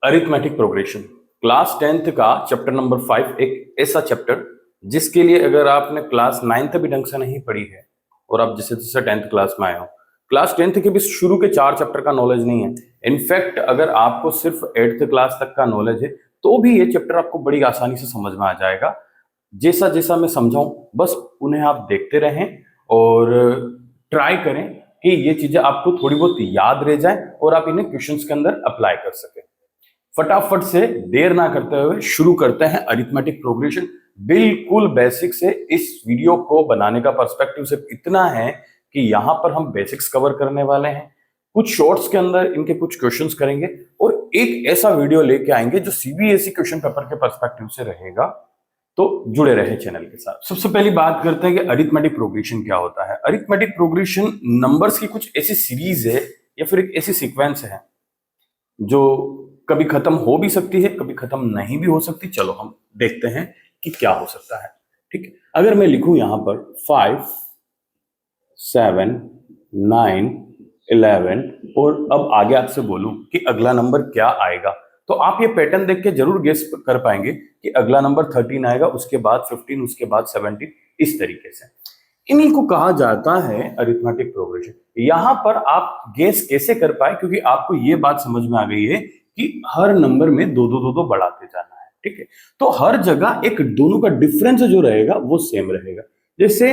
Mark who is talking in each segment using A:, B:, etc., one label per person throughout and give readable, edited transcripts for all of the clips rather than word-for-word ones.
A: Arithmetic progression class 10th का chapter number 5 एक ऐसा चैप्टर जिसके लिए अगर आपने क्लास 9th भी ढंग से नहीं पढ़ी है और आप जैसे जैसे 10th क्लास में आए हो, क्लास 10th के भी शुरू के 4 चैप्टर का नॉलेज नहीं है। इनफैक्ट अगर आपको सिर्फ 8th क्लास तक का नॉलेज है तो भी ये चैप्टर आपको बड़ी आसानी से समझ में आ जाएगा। जैसा जैसा मैं समझाऊं बस उन्हें आप देखते रहें और ट्राई करें कि ये चीजें आपको थोड़ी बहुत याद रह जाए और आप इन्हें क्वेश्चंस के अंदर अप्लाई कर सकें। फटाफट से देर ना करते हुए शुरू करते हैं अरिथमेटिक प्रोग्रेशन। बिल्कुल बेसिक से इस वीडियो को बनाने का पर्सपेक्टिव सिर्फ इतना है कि यहां पर हम बेसिक्स कवर करने वाले हैं, कुछ शॉर्ट्स के अंदर इनके कुछ क्वेश्चंस करेंगे और एक ऐसा वीडियो लेके आएंगे जो सीबीएसई क्वेश्चन पेपर के पर्सपेक्टिव से रहेगा। तो जुड़े रहे चैनल के साथ। सबसे पहली बात करते हैं कि अरिथमेटिक प्रोग्रेशन क्या होता है। अरिथमेटिक प्रोग्रेशन नंबर्स की कुछ ऐसी सीरीज है या फिर एक ऐसी सीक्वेंस है जो कभी खत्म हो भी सकती है, कभी खत्म नहीं भी हो सकती। चलो हम देखते हैं कि क्या हो सकता है। ठीक है, अगर मैं लिखूं यहां पर 5 7 9 11 और अब आगे आपसे बोलूं कि अगला नंबर क्या आएगा, तो आप ये पैटर्न देख के जरूर गेस कर पाएंगे कि अगला नंबर 13 आएगा, उसके बाद 15, उसके बाद 17, इस तरीके से। इन्हीं को कहा जाता है अरिथमेटिक प्रोग्रेशन। यहां पर आप गेस कैसे कर पाए, क्योंकि आपको ये बात समझ में आ गई है कि हर नंबर में दो दो दो दो बढ़ाते जाना है। ठीक है, तो हर जगह एक दोनों का डिफरेंस जो रहेगा वो सेम रहेगा। जैसे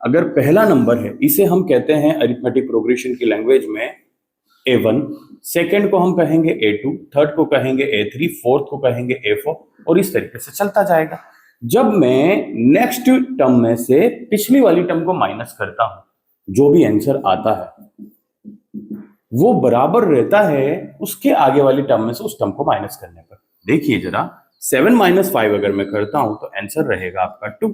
A: अगर पहला नंबर है, इसे हम कहते हैं अरिथमेटिक प्रोग्रेशन की लैंग्वेज में A1, सेकंड को हम कहेंगे A2, थर्ड को कहेंगे A3, फोर्थ को कहेंगे A4 और इस तरीके से चलता जाएगा। जब मैं नेक्स्ट टर्म में से पिछली वाली टर्म को माइनस करता हूं, जो भी आंसर आता है वो बराबर रहता है उसके आगे वाली टर्म में से उस टर्म को माइनस करने पर। देखिए जरा, 7 - 5 अगर मैं करता हूं तो आंसर रहेगा आपका 2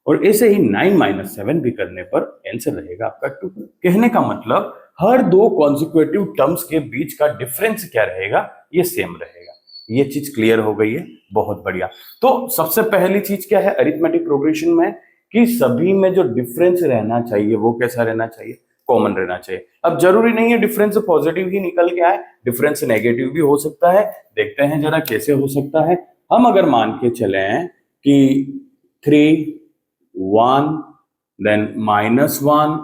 A: और ऐसे ही 9 - 7 भी करने पर आंसर रहेगा आपका 2। कहने का मतलब हर दो कॉन्सिक्यूटिव टर्म्स के बीच का डिफरेंस क्या रहेगा, ये सेम रहेगा। ये चीज क्लियर हो गई है, बहुत बढ़िया। तो सबसे पहली चीज क्या है अरिथमेटिक प्रोग्रेशन में, कि सभी में जो डिफरेंस रहना चाहिए वो कैसा रहना चाहिए, कॉमन रहना चाहिए। अब जरूरी नहीं है डिफरेंस पॉजिटिव ही निकल के आए, डिफरेंस नेगेटिव भी हो सकता है। देखते हैं जरा कैसे हो सकता है। हम अगर मान के चले कि 3 1 देन -1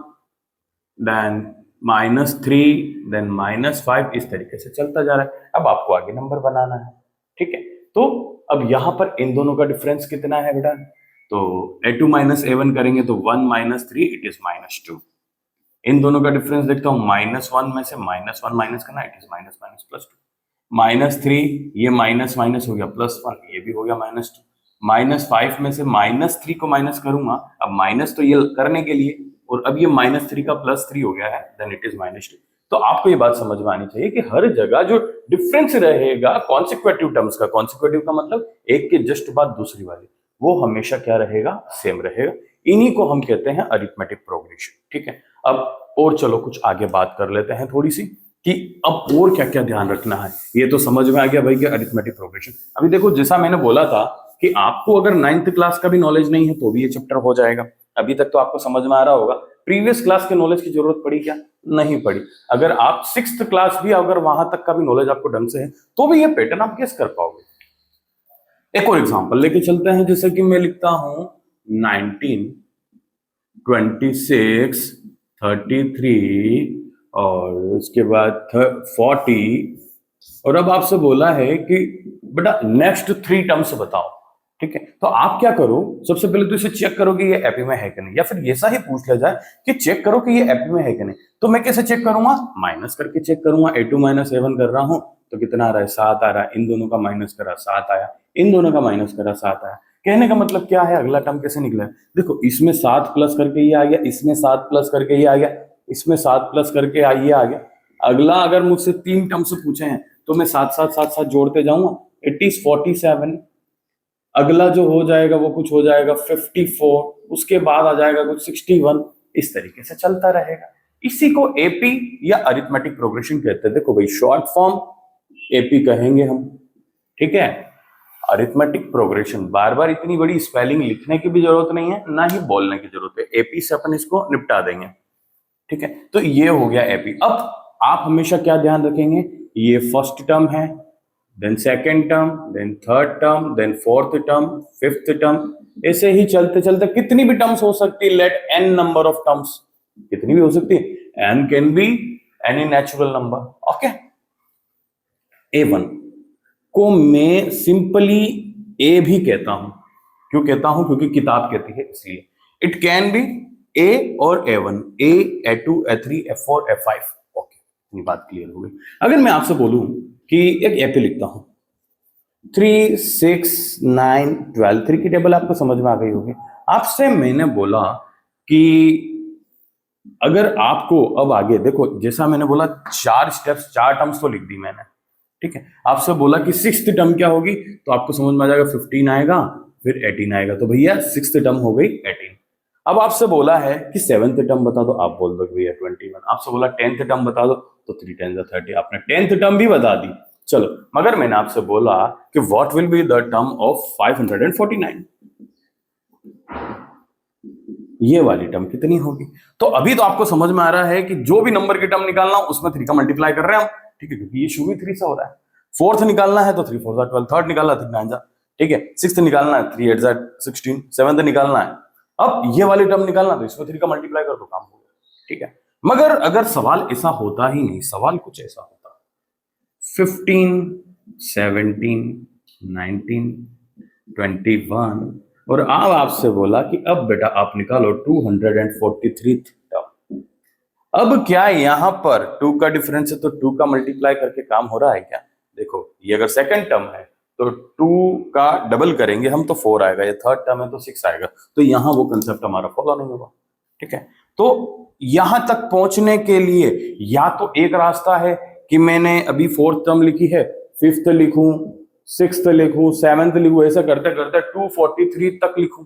A: देन -3 देन -5, इस तरीके से चलता जा रहा है। अब आपको आगे नंबर बनाना है। ठीक है, तो अब यहां पर इन दोनों का डिफरेंस कितना है बेटा, तो A2 - A1 करेंगे तो 1 - 3 इट इज -2। इन दोनों का डिफरेंस देखता हूं, -1 में से -1 माइनस करना, इट इज माइनस माइनस +2। -3 ये माइनस माइनस हो गया +1, ये भी हो गया -2। -5 में से -3 को माइनस करूंगा, अब माइनस तो ये करने के लिए, और अब ये -3 का +3 हो गया है, देन इट इज -2। तो आपको ये बात समझ में आनी चाहिए कि हर जगह जो डिफरेंस रहेगा कॉन्सिक्वेटिव टर्म्स का, कॉन्सिक्वेटिव का मतलब एक के जस्ट बाद दूसरी वाली, वो हमेशा क्या रहेगा, सेम रहेगा। इन्हीं को हम कहते हैं अरिथमेटिक प्रोग्रेशन। ठीक है, अब और चलो कुछ आगे बात कर लेते हैं थोड़ी सी कि अब और क्या क्या ध्यान रखना है। ये तो समझ में आ गया भाई कि अरिथमेटिक प्रोग्रेशन। अभी देखो, जैसा मैंने बोला था कि आपको अगर 9th क्लास का भी नॉलेज नहीं है तो भी ये चैप्टर हो जाएगा। अभी तक तो आपको समझ में आ रहा होगा। प्रीवियस क्लास के नॉलेज की जरूरत पड़ी क्या, नहीं पड़ी। अगर आप 6th क्लास भी अगर वहां तक का भी नॉलेज आपको ढंग से है तो भी ये पैटर्न आप गेस कर पाओगे। एक और एग्जांपल लेके चलते हैं, जैसे कि मैं लिखता हूं 19 26 33 और उसके बाद 40, और अब आपसे बोला है कि बेटा नेक्स्ट 3 टर्म्स बताओ। ठीक है, तो आप क्या करो, सबसे पहले तो इसे चेक करो कि ये एपी में है कि नहीं, या फिर ऐसा ही पूछ लिया जाए कि चेक करो कि ये एपी में है कि नहीं। तो मैं कैसे चेक करूंगा, माइनस करके चेक करूंगा। A2 - A1 कर रहा हूं तो कितना आ रहा है, 7 आ रहा है। इन दोनों का माइनस करा 7 आया, इन दोनों का माइनस करा 7 आया। कहने का मतलब क्या है, अगला टर्म कैसे निकला है, देखो इसमें 7 प्लस करके ये आ गया, इसमें 7 प्लस करके ये आ गया, इसमें 7 प्लस करके ये आ गया। अगला अगर मुझसे 3 टर्म्स पूछे हैं तो मैं 7 7 7 7 जोड़ते जाऊंगा, इट इज 47। अगला जो हो जाएगा वो कुछ हो जाएगा 54, उसके बाद आ जाएगा कुछ 61, इस तरीके से चलता रहेगा। इसी को एपी या अरिथमेटिक प्रोग्रेशन कहते हैं। देखो भाई, शॉर्ट फॉर्म एपी कहेंगे हम। ठीक है, अरिथमेटिक प्रोग्रेशन, बार बार इतनी बड़ी स्पेलिंग लिखने की भी जरूरत नहीं है, ना ही बोलने की जरूरत है। एपी से अपन इसको निपटा देंगे। ठीक है, तो ये हो गया एपी। अब आप हमेशा क्या ध्यान रखेंगे, ये फर्स्ट टर्म है, then second term, then third term, then fourth term, fifth term, ऐसे ही चलते चलते कितनी भी टर्म्स हो सकती है, let n number of terms, कितनी भी हो सकती है, n can be any natural number. Okay, A1 को मैं सिंपली ए भी कहता हूं। क्यों कहता हूं? क्योंकि किताब कहती है इसलिए। इट कैन बी ए और A1, A, A2, A3, A4, A5। Okay, ये बात क्लियर हो गई। अगर मैं आपसे बोलूं कि एक एपी लिखता हूं, 3, 6, 9, 12, 3 की टेबल आपको समझ में आ गई होगी। आपसे मैंने बोला कि अगर आपको अब आगे देखो, जैसा मैंने बोला 4 स्टेप्स, 4 टर्म्स तो लिख दी मैंने, ठीक है। आपसे बोला कि 6th टर्म क्या होगी, तो आपको समझ में आ जाएगा 15 आएगा, फिर 18 आएगा, तो भैया 6th टर्म हो गई 18। अब आपसे बोला है कि 7th टर्म बता दो, आप बोल दो भैया 21। आपसे बोला 10th टर्म बता दो, तो 3 10 30, आपने 10th टर्म भी बता दी। चलो, मगर मैंने आपसे बोला कि what will be the term of 549, ये वाली टर्म कितनी होगी। तो अभी तो आपको समझ में आ रहा है कि जो भी नंबर की टर्म निकालना उसमें 3 का मल्टीप्लाई कर रहे हैं हम, ठीक है, क्योंकि ये शुरू 3 से हो रहा है। 4th निकालना है तो 3 4 12, 3rd निकालना है 3 9, ठीक है, 6th निकालना है 3 8 16, 7th निकालना है। अब ये वाली टर्म निकालना, तो इसमें 3 का मल्टीप्लाई कर दो, काम हो गया, ठीक है। मगर अगर सवाल ऐसा होता ही नहीं, सवाल कुछ ऐसा होता, 15, 17, 19, 21, और अब आपसे बोला कि अब बेटा आप निकालो 243 टर्म। अब क्या यहां पर 2 का डिफरेंस है तो 2 का मल्टीप्लाई करके काम हो रहा है क्या? देखो, ये अगर सेकंड टर्म है तो 2 का डबल करेंगे हम तो 4 आएगा, ये थर्ड टर्म है तो 6 आएगा, तो यहां वो कंसेप्ट हमारा फॉलो नहीं होगा, ठीक है। तो यहां तक पहुंचने के लिए या तो एक रास्ता है कि मैंने अभी 4th टर्म लिखी है, 5th लिखूं, 6th लिखूं, 7th लिखूं, ऐसा करते करते 243 तक लिखूं,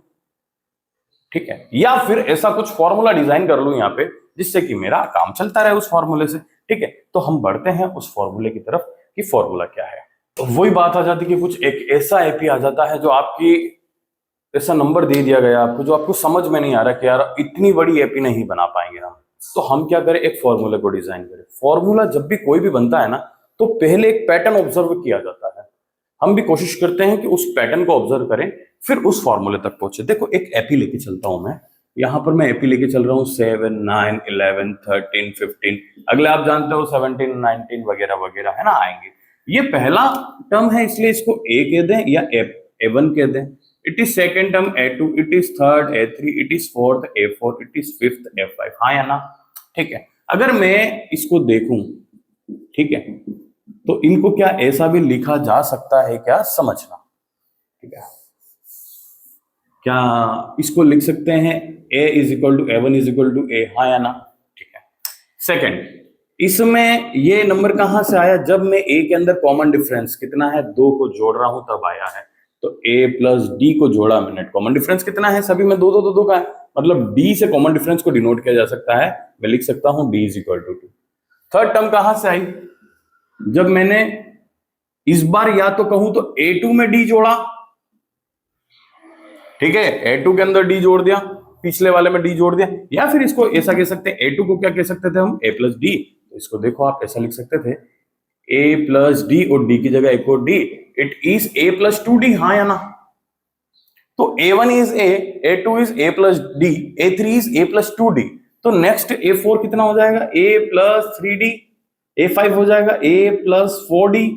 A: ठीक है। या फिर ऐसा कुछ फॉर्मूला डिजाइन कर लूं यहां पे जिससे कि मेरा काम चलता रहे उस फॉर्मूले से, ठीक है। तो हम बढ़ते हैं उस फॉर्मूले की तरफ कि फॉर्मूला क्या है। तो वही बात आ जाती कि कुछ एक ऐसा एपी आ जाता है जो आपकी ऐसा नंबर दे दिया गया आपको, जो आपको समझ में नहीं आ रहा कि यार इतनी बड़ी एपी नहीं बना पाएंगे हम, तो हम क्या करें, एक फॉर्मूले को डिजाइन करें। फॉर्मूला जब भी कोई भी बनता है ना, तो पहले एक पैटर्न ऑब्जर्व किया जाता है। हम भी कोशिश करते हैं कि उस पैटर्न को ऑब्जर्व करें, फिर उस फॉर्मूले तक पहुंचे। देखो, एक एपी लेके चलता हूं मैं, यहां पर मैं एपी लेके चल रहा हूं 7, 9, 11, 13, 15, अगले आप जानते हो 17, 19 वगैरह वगैरह, है ना, आएंगे। ये पहला टर्म है इसलिए इसको ए कह दें या A1 कह दें। It is second term A2, it is third A3, it is fourth A4, it is fifth A5, हाँ या ना, ठीक है। अगर मैं इसको देखूं, ठीक है, तो इनको क्या ऐसा भी लिखा जा सकता है क्या, समझना, ठीक है। क्या इसको लिख सकते हैं A is equal to A1 is equal to A, हाँ या ना, ठीक है। सेकंड, इसमें ये नंबर कहां से आया, जब मैं A के अंदर कॉमन डिफरेंस कितना है 2 को जोड़ रहा हूं तब आया है। तो A प्लस D को जोड़ा मैंने, कॉमन डिफरेंस कितना है, सभी में 2 2 2 2 का है, मतलब D से कॉमन डिफरेंस को डिनोट किया जा सकता है। मैं लिख सकता हूं D is equal to 2। Third term कहां से आई, जब मैंने इस बार या तो कहूं तो A2 में D जोड़ा, ठीक है, A2 के अंदर D जोड़ दिया, पिछले वाले में D जोड़ दिया, या फिर इसको ऐसा कह सकते हैं, A2 को क्या कह सकते थे हम, A प्लस D। तो इसको देखो आप ऐसा लिख सकते थे, A प्लस D और D की जगह एक और D, it is A plus 2D, हाँ या ना। तो A1 is A, A2 is A plus D, A3 is A plus 2D। तो नेक्स्ट A4 कितना हो जाएगा, A प्लस 3D, A5 हो जाएगा A प्लस 4D,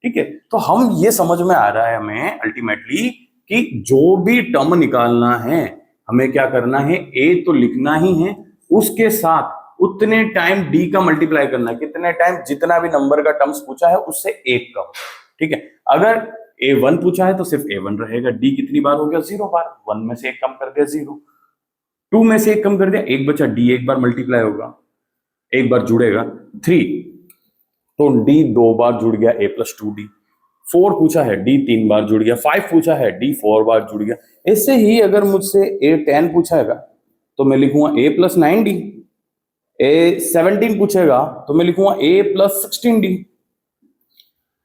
A: ठीक है। तो हम ये समझ में आ रहा है हमें अल्टीमेटली कि जो भी टर्म निकालना है हमें क्या करना है, A तो लिखना ही है, उसके साथ उतने टाइम D का मल्टीप्लाई करना है, कितने टाइम, जितना भी नंबर का टर्म्स पूछा है उससे एक कम, ठीक है। अगर A1 पूछा है तो सिर्फ A1 रहेगा, D कितनी बार हो गया, 0 बार, 1 में से एक कम कर दिया 0, 2 में से एक कम कर दिया, एक बचा, D एक बार मल्टीप्लाई होगा, एक बार जुड़ेगा, 3 तो D 2 बार जुड़ गया, A प्लस 2D। 4 पूछा है, D 3 बार जुड़ गया, 5 पूछा है, D 4 बार जुड़ गया। ऐसे ही अगर मुझसे A10 पूछाएगा तो मैं लिखूंगा A प्लस 9D, A17 पूछेगा तो मैं लिखूंगा A प्लस 16D,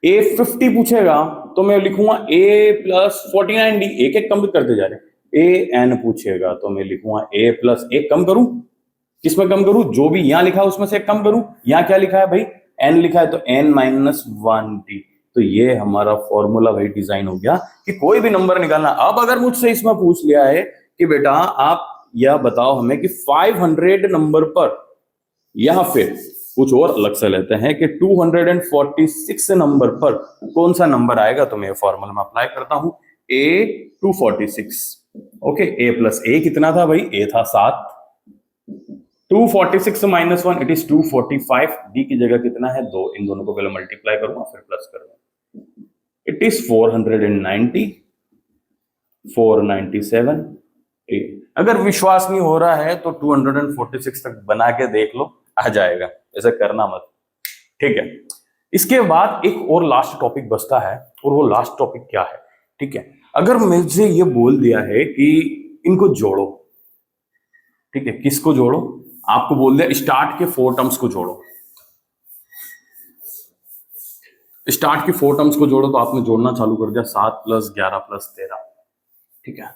A: A50 पूछेगा तो मैं लिखूंगा A प्लस 49D, एक एक कम करते जा रहे हैं। AN पूछेगा तो मैं लिखूंगा A प्लस, एक कम करूं, किसमें कम करूं, जो भी यहां लिखा है उसमें से एक कम करूं। यहां क्या लिखा है भाई, N लिखा है तो N माइनस 1D, तो ये हमारा फॉर्मूला भाई डिजाइन हो गया कि कोई भी नंबर निकालना। अब अगर मुझसे इसमें पूछ लिया है कि बेटा आप यह बताओ हमें कि 500 नंबर पर, या फिर कुछ और अलग से लेते हैं कि 246 नंबर पर कौन सा नंबर आएगा, तो मैं फॉर्मूला में अप्लाई करता हूं a 246। Okay, a plus a कितना था भाई, a था 7, 246 माइनस 1 इट इज 245, d की जगह कितना है 2, इन दोनों को पहले मल्टीप्लाई करूंगा फिर प्लस करूंगा, इट इज 490, 497। अगर विश्वास नहीं हो रहा है तो 246 तक बना के देख लो, आ जाएगा, ऐसा करना मत, ठीक है। इसके बाद एक और लास्ट टॉपिक बचता है, और वो लास्ट टॉपिक क्या है, ठीक है। अगर मुझे ये बोल दिया है कि इनको जोड़ो, ठीक है, किसको जोड़ो, आपको बोल दिया स्टार्ट के 4 टर्म्स को जोड़ो, स्टार्ट के 4 टर्म्स को जोड़ो, तो आपने जोड़ना चालू कर दिया, 7 + 11 + 13, ठीक है,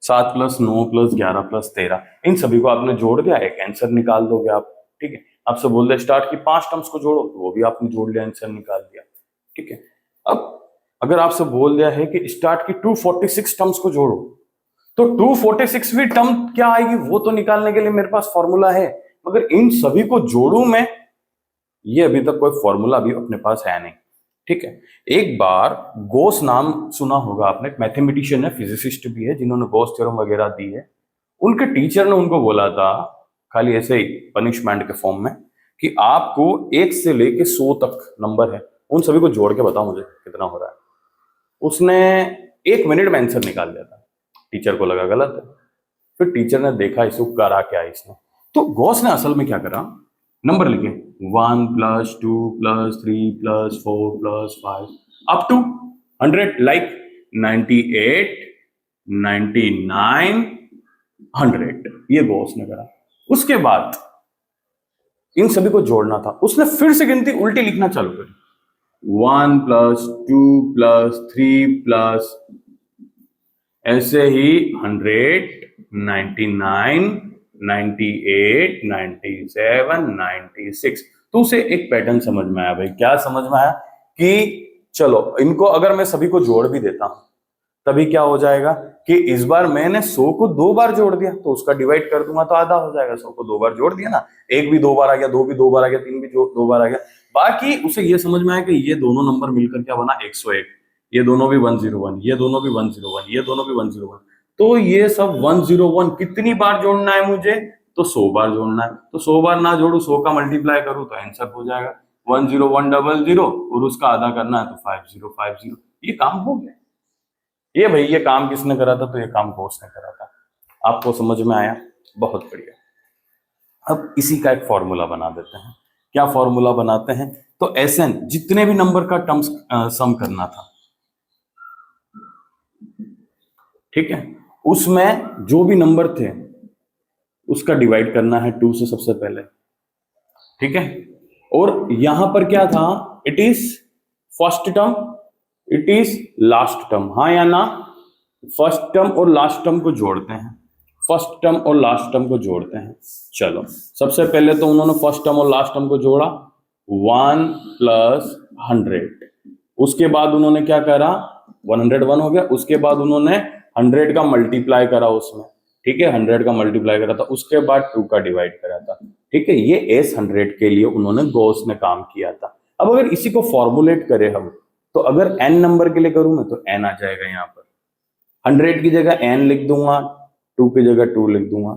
A: 7 + 9 + 11 + 13, इन सभी को आपने जोड़ दिया, एक आंसर निकाल दोगे आप, ठीक है। आपसे बोल दिया स्टार्ट की 5 टर्म्स को जोड़ो, तो वो भी आपने जोड़ लिया, आंसर निकाल दिया, ठीक है। अब अगर आपसे बोल दिया है कि स्टार्ट की 246 टर्म्स को जोड़ो, तो 246वीं टर्म क्या आएगी वो तो निकालने के लिए मेरे पास फॉर्मूला है, मगर इन सभी को जोड़ू मैं, ये अभी तक कोई फॉर्मूला भी अपने पास है नहीं, ठीक है। एक बार गॉस नाम सुना होगा आपने, मैथमेटिशियन है, फिजिसिस्ट भी है, जिन्होंने गॉस थ्योरम वगैरह दी है। उनके टीचर ने उनको बोला था, खाली ऐसे ही पनिशमेंट के फॉर्म में, कि आपको 1 से लेके 100 तक नंबर है, उन सभी को जोड़ के बताओ मुझे कितना हो रहा है। उसने 1 मिनट में आंसर निकाल दिया था, टीचर को लगा गलत है, फिर टीचर ने देखा इसको करा क्या इसने, तो गॉस ने असल में क्या करा, नंबर लिखे 1 + 2 + 3 + 4 + 5 अप टू 100, लाइक 98, 99, 100, ये गॉस ने करा। उसके बाद इन सभी को जोड़ना था, उसने फिर से गिनती उल्टी लिखना चालू करी, 1 + 2 + 3 ऐसे ही 100, 99, 98, 97, 96। तो उसे एक पैटर्न समझ में आया भाई, क्या समझ में आया कि चलो इनको अगर मैं सभी को जोड़ भी देता हूं, तभी क्या हो जाएगा कि इस बार मैंने 100 को 2 बार जोड़ दिया, तो उसका डिवाइड कर दूंगा तो आधा हो जाएगा। 100 को 2 बार जोड़ दिया ना, 1 भी 2 बार आ गया, 2 भी 2 बार आ गया, 3 भी 2 बार आ गया, बाकी उसे ये समझ में आया कि ये दोनों नंबर मिलकर क्या बना, 101, ये दोनों भी 101, ये दोनों भी 101, ये दोनों भी 101, तो ये सब 101 कितनी बार जोड़ना है मुझे, तो 100 बार जोड़ना है। तो 100 बार ना जोड़ू, 100 का मल्टीप्लाई करूं तो आंसर हो जाएगा 10100, और उसका आधा करना है तो 5050, ये काम हो गया। ये भाई ये काम किसने करा था, तो ये काम गॉस ने करा था। आपको समझ में आया, बहुत बढ़िया। अब इसी का एक फॉर्मूला बना देते हैं। क्या फॉर्मूला बनाते हैं, तो Sn जितने भी नंबर का टर्म्स सम करना था, ठीक है, उसमें जो भी नंबर थे उसका डिवाइड करना है 2 से सबसे पहले, ठीक है। और यहां पर क्या था, it is first term, it is last term, हाँ या ना, फर्स्ट टर्म और लास्ट टर्म को जोड़ते हैं, फर्स्ट टर्म और लास्ट टर्म को जोड़ते हैं। चलो सबसे पहले तो उन्होंने फर्स्ट टर्म और लास्ट टर्म को जोड़ा, 1 + 100, उसके बाद उन्होंने क्या करा, 101 हो गया, उसके बाद उन्होंने 100 का मल्टीप्लाई करा उसमें, ठीक है, 100 का मल्टीप्लाई करा था, उसके बाद 2 का डिवाइड करा था, ठीक है। ये S100 के लिए उन्होंने गॉस ने काम किया था। अब अगर इसी को फॉर्मुलेट करें हम, तो अगर n नंबर के लिए करूं मैं तो n आ जाएगा, यहाँ पर 100 की जगह n लिख दूंगा, 2 की जगह 2 लिख दूंगा।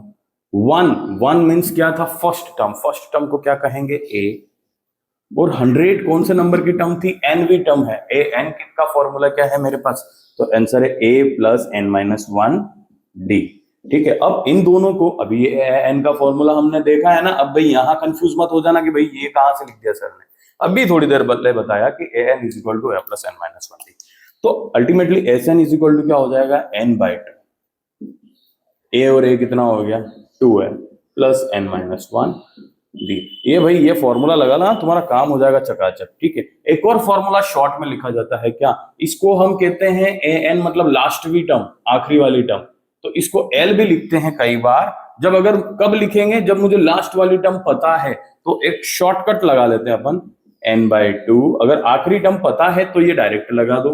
A: 1 मीन्स क्या था, फर्स्ट टर्म, फर्स्ट टर्म को क्या कहेंगे, a, और 100 कौन से नंबर की टर्म थी, nवीं टर्म है, n का फॉर्मूला क्या है मेरे पास, तो आंसर है a + n-1d, ठीक है। अब इन दोनों को, अभी n का फॉर्मूला हमने देखा है ना, अब भाई यहां कंफ्यूज मत हो जाना कि भाई ये कहां से लिख दिया सर ने, अभी थोड़ी देर पहले बताया कि an = a + n-1d, तो अल्टीमेटली Sn = क्या हो जाएगा, n/2, a और a कितना हो गया, 2 है, + n-1d। ये भाई ये फॉर्मूला लगा ना, तुम्हारा काम हो जाएगा चकाचक, ठीक है। एक और फॉर्मूला शॉर्ट में लिखा जाता है, क्या, इसको हम कहते हैं an, मतलब लास्टवी टर्म, आखिरी वाली टर्म, तो इसको L भी लिखते हैं कई बार। जब अगर कब लिखेंगे, जब मुझे लास्ट वाली टर्म पता है, तो एक शॉर्टकट लगा लेते हैं अपन, n/2। अगर आखिरी टर्म पता है तो ये डायरेक्ट लगा दो,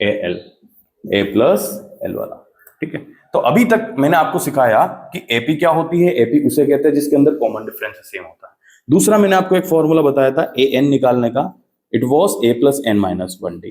A: AL, A प्लस L वाला। ठीक है, तो अभी तक मैंने आपको सिखाया कि AP क्या होती है। AP उसे कहते हैं जिसके अंदर कॉमन डिफरेंस सेम होता है। दूसरा मैंने आपको एक फॉर्मूला बताया था AN निकालने का, it was A plus n-1D।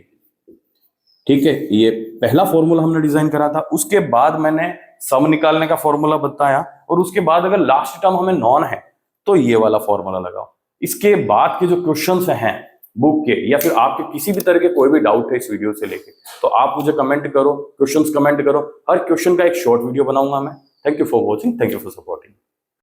A: ठीक है, ये पहला फॉर्मूला हमने डिजाइन करा था। उसके बाद मैंने सम निकालने का फॉर्मूला बताया, और उसके बाद अगर लास्ट टर्म हमें नॉन है तो ये वाला फॉर्मूला लगाओ। इसके बाद के जो क्वेश्चंस हैं बुक के, या फिर आपके किसी भी तरह के कोई भी डाउट है इस वीडियो से लेके, तो आप मुझे कमेंट करो, क्वेश्चंस कमेंट करो। हर क्वेश्चन का एक शॉर्ट वीडियो बनाऊंगा मैं। Thank you for watching, thank you for supporting.